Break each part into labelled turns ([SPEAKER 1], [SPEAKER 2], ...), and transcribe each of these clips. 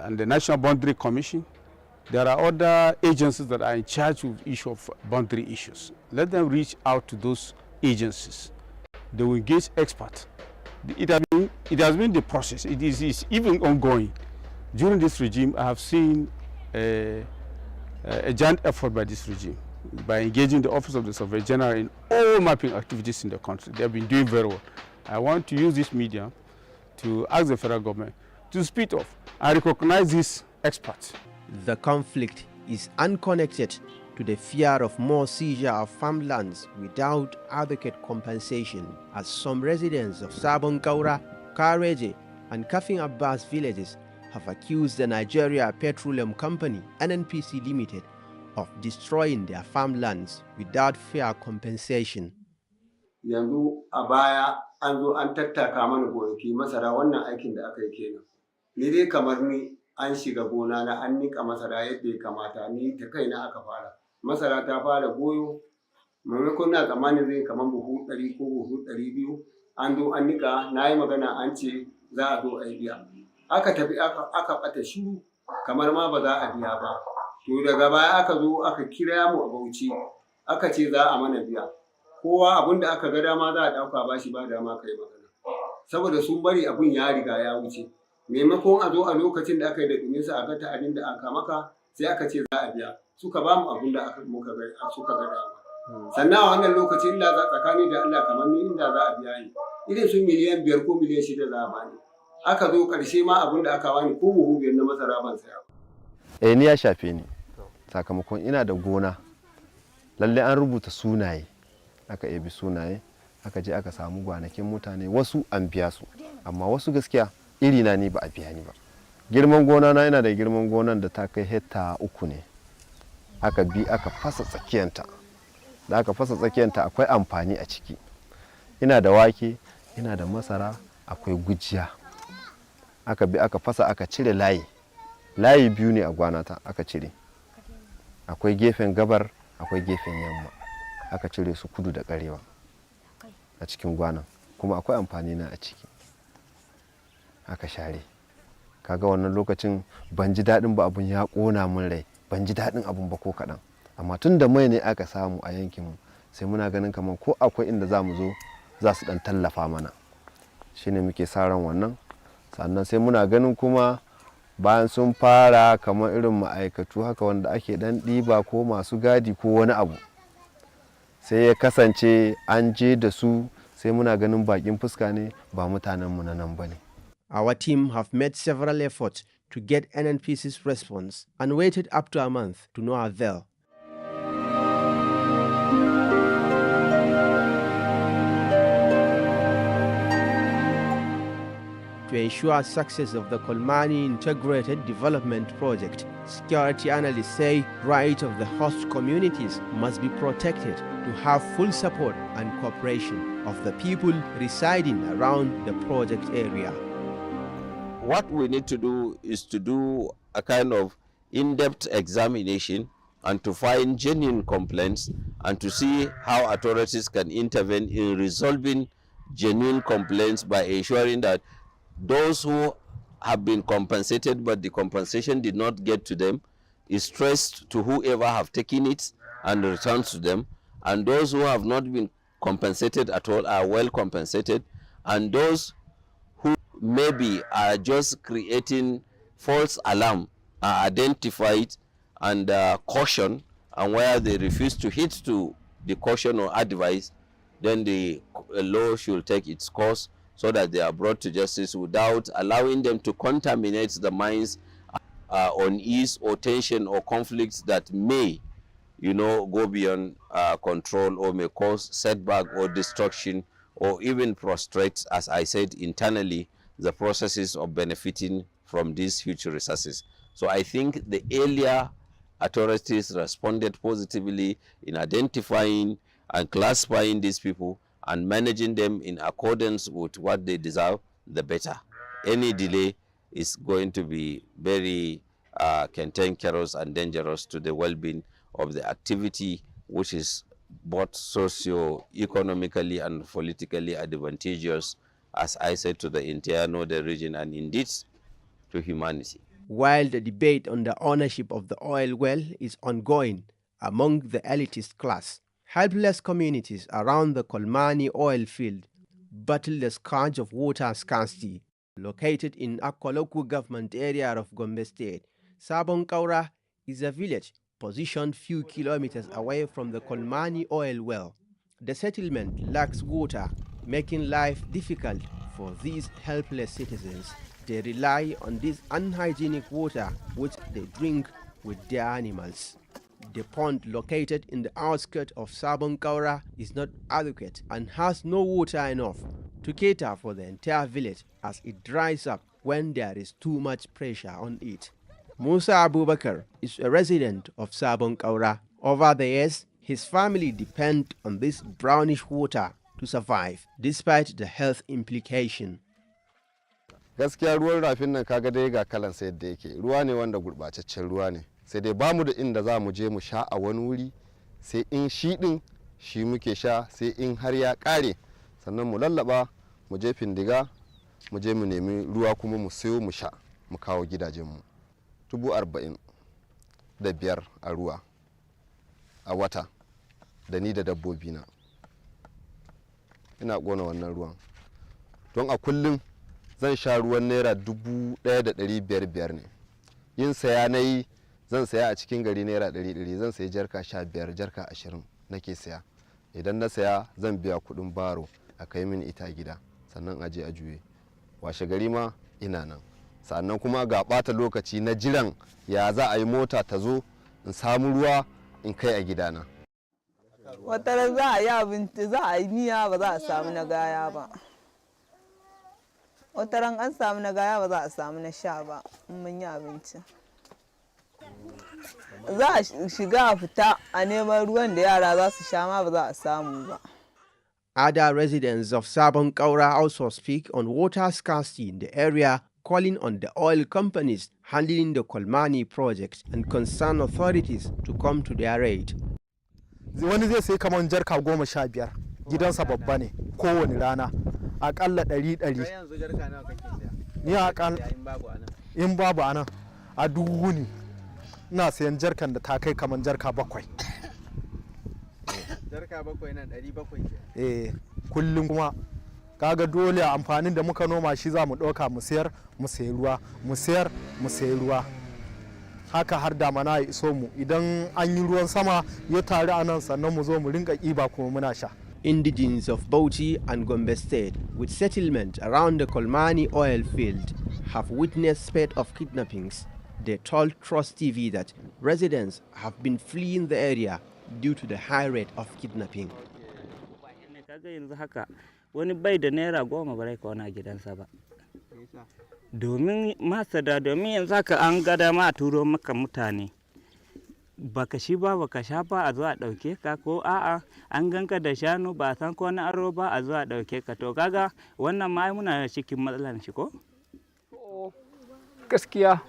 [SPEAKER 1] and the National Boundary Commission. There are other agencies that are in charge of issue of boundary issues. Let them reach out to those agencies. They will engage experts. It has been the process. It is even ongoing. During this regime, I have seen a giant effort by this regime by engaging the Office of the Surveyor General in all mapping activities in the country. They have been doing very well. I want to use this medium to ask the federal government to speed up and recognize these experts.
[SPEAKER 2] The conflict is unconnected to the fear of more seizure of farmlands without adequate compensation, as some residents of Sabon Kaura, Kareje, and Kafin Abbas villages have accused the Nigeria Petroleum Company, NNPC Limited, of destroying their farmlands without fair compensation.
[SPEAKER 3] Yanzu a baya an zo an tattaka mana gonaki masara wannan aikin da aka yi kenan. Ni dai kamar ni an shiga gona na an nika masara yadda ya kamata, ni ta kaina aka fara. Masara ta fara goyo, maimakon na tsammanin zai kamar buhu 100 ko buhu 200, an zo an nika, na yi magana an ce za a zo a yi biya. Aka tafi aka ɓata shiru kamar ma ba za a biya ba. To daga baya aka zo aka kira mu a Bauchi, aka ce za a mana biya. Kowa abin da aka ga dama za a ɗauka ba shi ba dama kai magana. Saboda sun bari abin ya riga ya wuce. Maimakon a zo a lokacin da aka yi da ɗuminsa a ga ta'adin da aka maka, sai aka ce za a biya. Suka ba mu abin da suka ga dama. Sannan a wannan lokacin da tsakani da Allah kamar ni inda za a biya ni, irin su miliyan 5 ko miliyan 6 za a bani. Aka zo ƙarshe ma abin da aka bani ko buhu 5 na masara ban saya ba.
[SPEAKER 4] Ni ya shafe ni. Sakamakon ina da gona. Lalle an rubuta sunaye. Aka ebi sunaye, aka je aka samu gwanakin mutane, wasu an biya su, amma wasu gaskiya iri na ni ba a biya ni ba. Girman gona na yana da girman gonan da ta kai hekta 3 ne. Aka bi aka fasa tsakiyanta. Da aka fasa tsakiyanta akwai amfani a ciki. Ina da wake, ina da masara, akwai gujiya. Aka bi aka fasa aka cire layi. Layi 2 ne a gwanata aka cire. Akwai gefen gabar, akwai gefen yamma. Aka cire su kudu da karewa a cikin gwanan, kuma akwai amfani na a ciki. Aka share. Kaga wannan lokacin ban ji daɗin ba, abun ya ƙona min rai, ban ji daɗin abun ba ko kaɗan. Amma tun da mai ne aka samu a yankinmu, sai muna ganin kamar ko akwai inda za mu zo za su ɗan tallafa mana. Shine muke sa ran wannan. Sannan sai muna ganin kuma bayan sun fara kamar irin ma'aikatu haka wanda ake ɗan ɗiba ko masu gadi ko wani abu. Sai ya kasance an je da su, sai muna ganin bakin fuska ne, ba mutanenmu na nan bane.
[SPEAKER 2] Our team have made several efforts to get NNPC's response and waited up to a month to no avail. To ensure success of the Kolmani Integrated Development Project, security analysts say rights of the host communities must be protected to have full support and cooperation of the people residing around the project area.
[SPEAKER 5] What we need to do is to do a kind of in-depth examination and to find genuine complaints and to see how authorities can intervene in resolving genuine complaints by ensuring that those who have been compensated but the compensation did not get to them is traced to whoever have taken it and returned to them, and those who have not been compensated at all are well compensated, and those who maybe are just creating false alarm are identified and cautioned, and where they refuse to heed to the caution or advice, then the law should take its course so that they are brought to justice without allowing them to contaminate the minds on ease or tension or conflicts that may, go beyond control or may cause setback or destruction or even frustrate, as I said, internally, the processes of benefiting from these huge resources. So I think the earlier authorities responded positively in identifying and classifying these people and managing them in accordance with what they deserve, the better. Any delay is going to be very cantankerous and dangerous to the well-being of the activity, which is both socio-economically and politically advantageous, as I said, to the entire northern region and indeed to humanity.
[SPEAKER 2] While the debate on the ownership of the oil well is ongoing among the elitist class, helpless communities around the Kolmani oil field battle the scourge of water scarcity. Located in Akko local government area of Gombe State, Sabon Kaura is a village positioned few kilometers away from the Kolmani oil well. The settlement lacks water, making life difficult for these helpless citizens. They rely on this unhygienic water which they drink with their animals. The pond located in the outskirts of Sabon Kaura is not adequate and has no water enough to cater for the entire village as it dries up when there is too much pressure on it. Musa Abubakar is a resident of Sabon Kaura. Over the years, his family depend on this brownish water to survive, despite the health implication.
[SPEAKER 4] Gaskiya ruwan rafin nan kaga dai ga kalan sai yadda yake. Ruwa ne wanda gurbataccen ruwa ne. Sai dai bamu da inda za mu je mu sha a wani wuri, sai in shi din shi muke sha, sai in har ya kare sannan mu lallaba mu je findiga mu je mu nemi ruwa kuma mu sayo mu sha mu kawo gidajenmu. 45,000 a ruwa a wata da ni da dabbobi na. Ina kona wannan ruwan don a kullum zan sha ruwan naira 1,500 ne. Yin saya na yi zan saya a cikin gari naira 100, zan sayi jarka 15, jarka 20 nake saya. Idan na saya zan biya kudin baro a kai min ita gida sannan aje a juye. Washe gari ma ina nan. Sannan kuma ga bata lokaci na jiran ya za a yi mota ta zo in samu ruwa in kai a gidana.
[SPEAKER 6] Wata za a yi abinci, za a yi miya ba za a samu na gaya ba. Wata ran an samu na gaya ba za a samu na sha ba in mun yi abinci. Za a shiga a fita a neman ruwan da yara za su sha ma ba za a samu ba.
[SPEAKER 2] Other residents of Sabon Kaura also speak on water scarcity in the area, calling on the oil companies handling the Kolmani project and concerned authorities to come to their aid.
[SPEAKER 7] Wani zai sai kamar jarka 15, gidansa babba ne kowane rana, akalla 100.
[SPEAKER 2] Yanzu jarka nawa kake saya?
[SPEAKER 7] Ni akalla in babu anan a dubu ne ina sayan jarkan da ta kai kamar jarka 7.
[SPEAKER 2] Jarka 7 nan 700
[SPEAKER 7] kullum kuma kaga dole amfanin da muka noma shi za mu ɗauka mu sayar mu sayi ruwa, mu sayar mu sayi ruwa. Haka har damana ya iso mu, idan an yi ruwan sama ya taru a nan sannan mu zo mu rinka ƙiba kuma muna sha.
[SPEAKER 2] Indigenes of Bauchi and Gombe State with settlement around the Kolmani oil field have witnessed spate of kidnappings. They told Trust TV that residents have been fleeing the area due to the high rate of kidnapping.
[SPEAKER 8] Yanzu haka wani bai da naira 10 bare ka wani gidansa ba. Domin masada, domin yanzu haka an gada ma a turo maka mutane. Baka shi ba baka sha ba a zo a dauke ka, ko a'a an ganka da shanu ba san ko na aro ba a zo a dauke ka. To kaga wannan ma muna cikin matsalar shi ko?
[SPEAKER 9] Gaskiya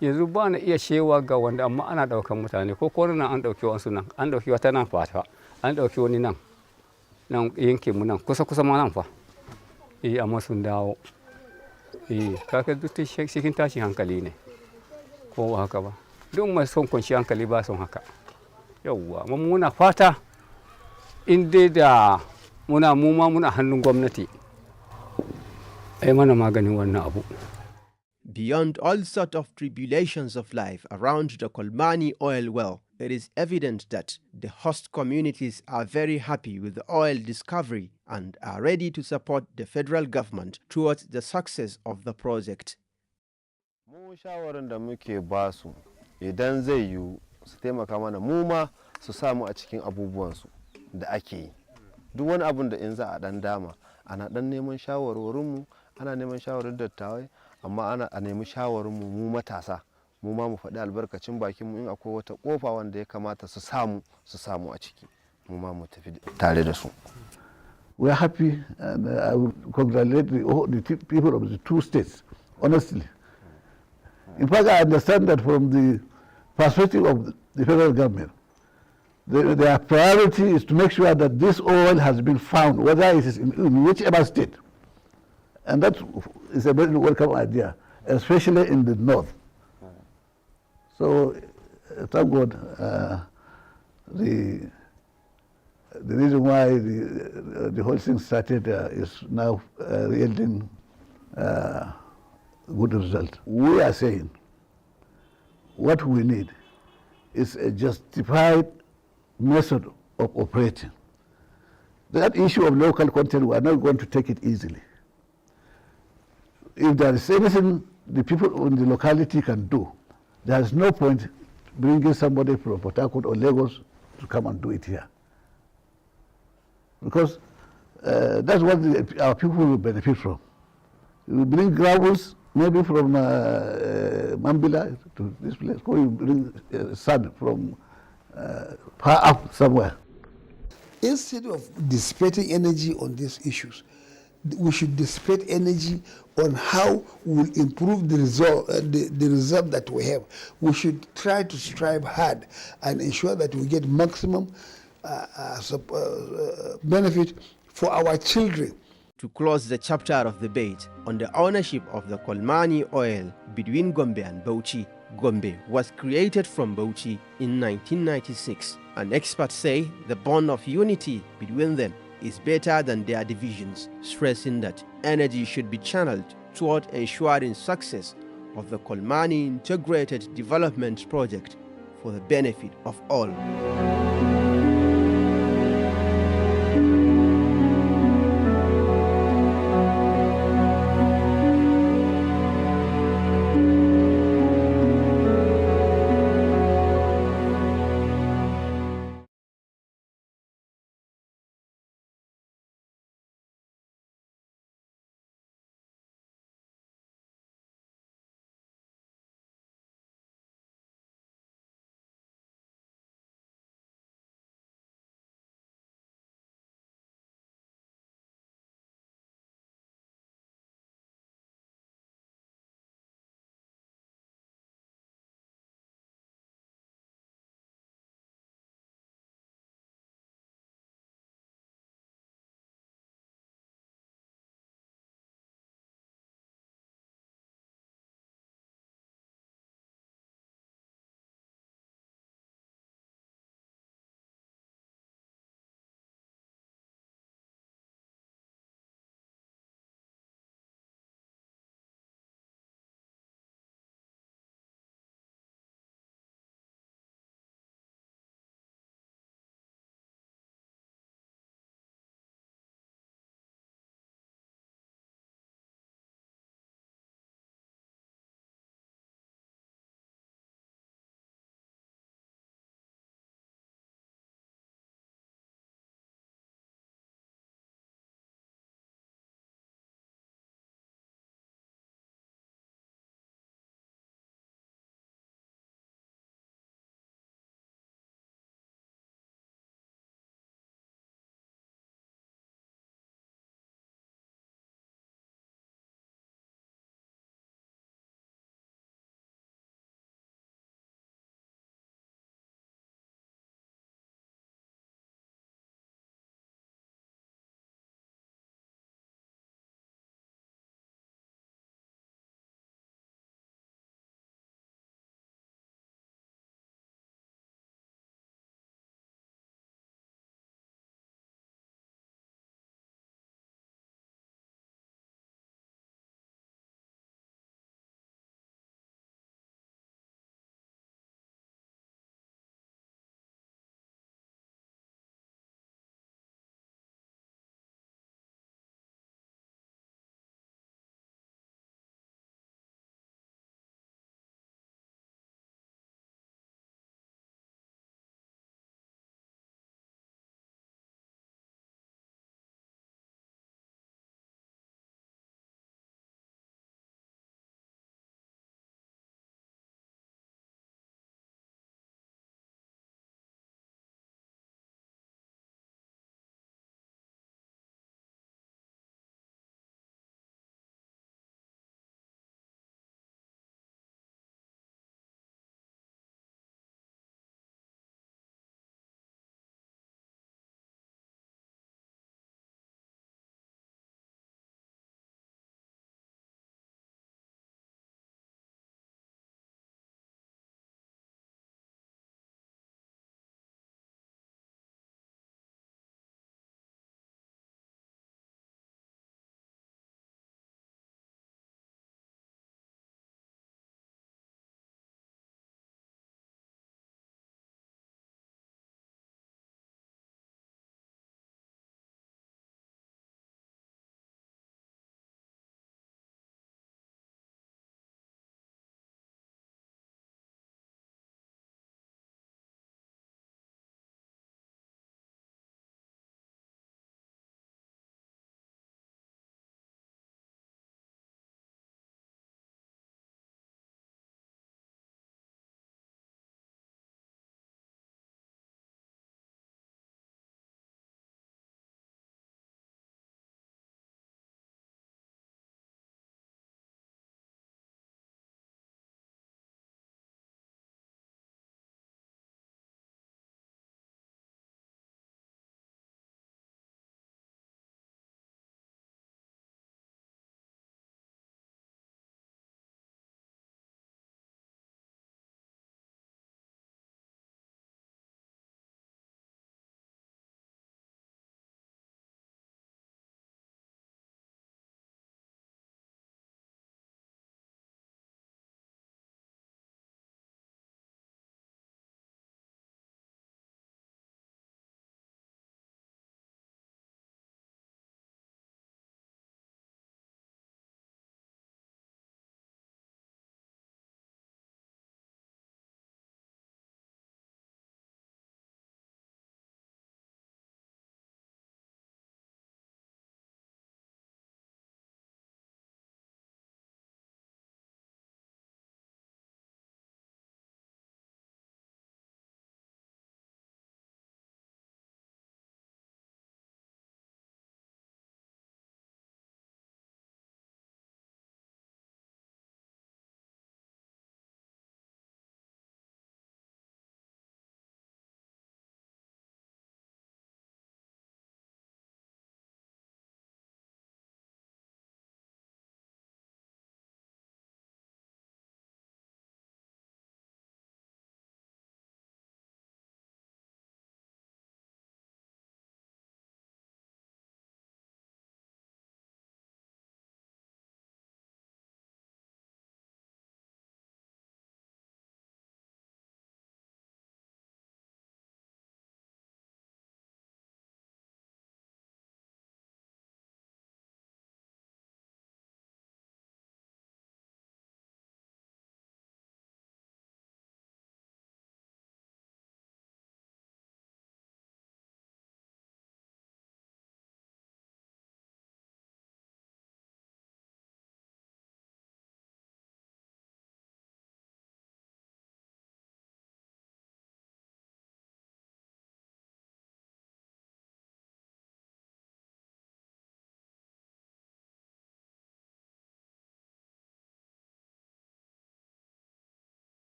[SPEAKER 9] yanzu ba na iya shewa ga wanda, amma ana daukan mutane ko nan an dauki wasu nan, an dauki wata nan fata, an dauki wani nan yankin mu nan kusa ma nan fa. Amma sun dawo. Kaka duk cikin tashin hankali ne ko haka ba. Duk mai son kunshi hankali ba son haka. Yawwa muna fata in dai da muna hannun gwamnati ai mana maganin wannan abu.
[SPEAKER 2] Beyond all sort of tribulations of life around the Kolmani oil well, it is evident that the host communities are very happy with the oil discovery and are ready to support the federal government towards the success of the project.
[SPEAKER 4] Mu shawaran da muke ba su idan zai yiwu su taimaka mana mu ma su samu a cikin abubuwansu da ake yi. Duk wani abun da in za a dan dama ana dan neman shawarwarinmu, ana neman shawarar dattawai, amma ana a nemi shawarinmu mu matasa, mu ma mu faɗi albarkacin bakinmu in akwai wata ƙofa wanda ya kamata su samu a ciki, mu ma mu tafi tare da su.
[SPEAKER 10] We are happy and I will congratulate the people of the two states, honestly. In fact, I understand that from the perspective of the federal government, their priority is to make sure that this oil has been found, whether it is in whichever state. And that is a very welcome idea, especially in the north. So thank God, the reason why the whole thing started is now yielding good result. We are saying what we need is a justified method of operating. That issue of local content, we are not going to take it easily. If there is anything the people in the locality can do, there is no point bringing somebody from Port Harcourt or Lagos to come and do it here. Because that's what our people will benefit from. You bring gravels, maybe from Mambila to this place, or you bring sand from far up somewhere.
[SPEAKER 11] Instead of dissipating energy on these issues, we should dissipate energy on how we will improve the result that we have. We should try to strive hard and ensure that we get maximum benefit for our children.
[SPEAKER 2] To close the chapter of debate on the ownership of the Kolmani oil between Gombe and Bauchi, Gombe was created from Bauchi in 1996, and experts say the bond of unity between them is better than their divisions, stressing that energy should be channeled toward ensuring success of the Kolmani Integrated Development Project for the benefit of all.